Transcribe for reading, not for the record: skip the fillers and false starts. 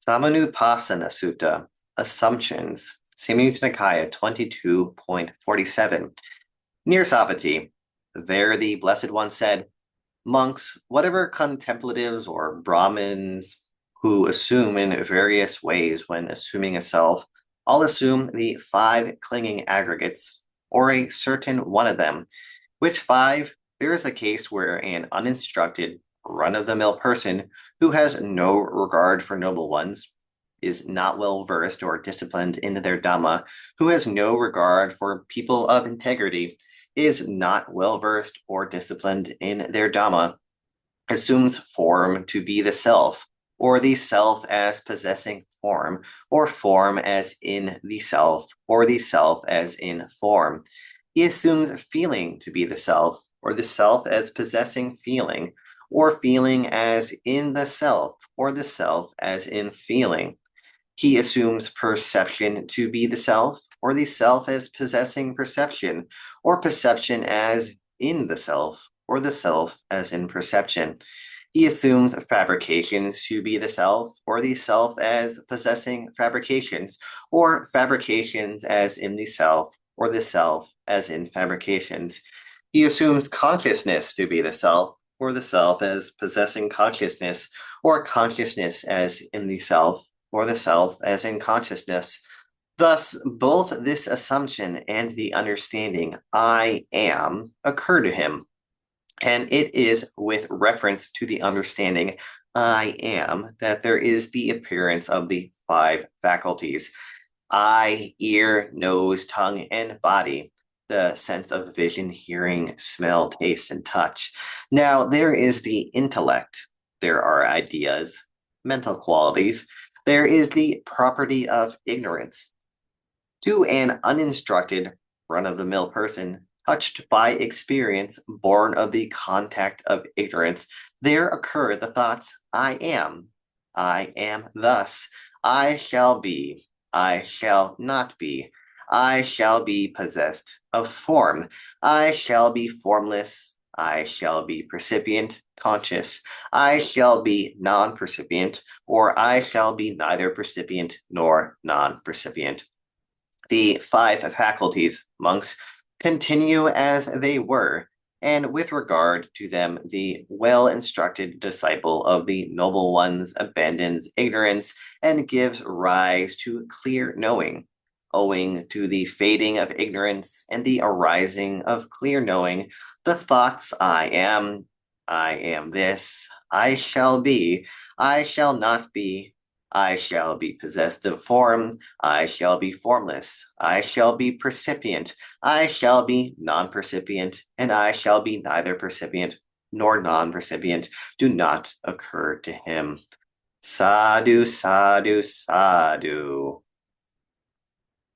Samanupassanā Sutta, Assumptions, Samyutta Nikaya 22.47. Near Savatthi, there the Blessed One said, monks, whatever contemplatives or Brahmins who assume in various ways when assuming a self, all assume the five clinging aggregates, or a certain one of them, which five there is the case where an uninstructed, run-of-the-mill person who has no regard for noble ones, is not well versed or disciplined in their Dhamma, who has no regard for people of integrity, is not well versed or disciplined in their Dhamma, assumes form to be the self, or the self as possessing form, or form as in the self, or the self as in form. He assumes feeling to be the self, or the self as possessing feeling, or feeling as in the self, or the self as in feeling. He assumes perception to be the self, or the self as possessing perception, or perception as in the self, or the self as in perception. He assumes fabrications to be the self, or the self as possessing fabrications, or fabrications as in the self, or the self as in fabrications. He assumes consciousness to be the self, or the self as possessing consciousness, or consciousness as in the self, or the self as in consciousness. Thus, both this assumption and the understanding I am occur to him, and it is with reference to the understanding I am that there is the appearance of the five faculties: eye, ear, nose, tongue, and body, the sense of vision, hearing, smell, taste, and touch. Now, there is the intellect. There are ideas, mental qualities. There is the property of ignorance. To an uninstructed, run-of-the-mill person, touched by experience, born of the contact of ignorance, there occur the thoughts, I am thus, I shall be, I shall not be, I shall be possessed of form, I shall be formless, I shall be percipient, conscious, I shall be non-percipient, or I shall be neither percipient nor non-percipient. The five faculties, monks, continue as they were, and with regard to them, the well-instructed disciple of the noble ones abandons ignorance and gives rise to clear knowing. Owing to the fading of ignorance and the arising of clear knowing, the thoughts I am this, I shall be, I shall not be, I shall be possessed of form, I shall be formless, I shall be percipient, I shall be non-percipient, and I shall be neither percipient nor non-percipient do not occur to him. Sadhu, sadhu, sadhu.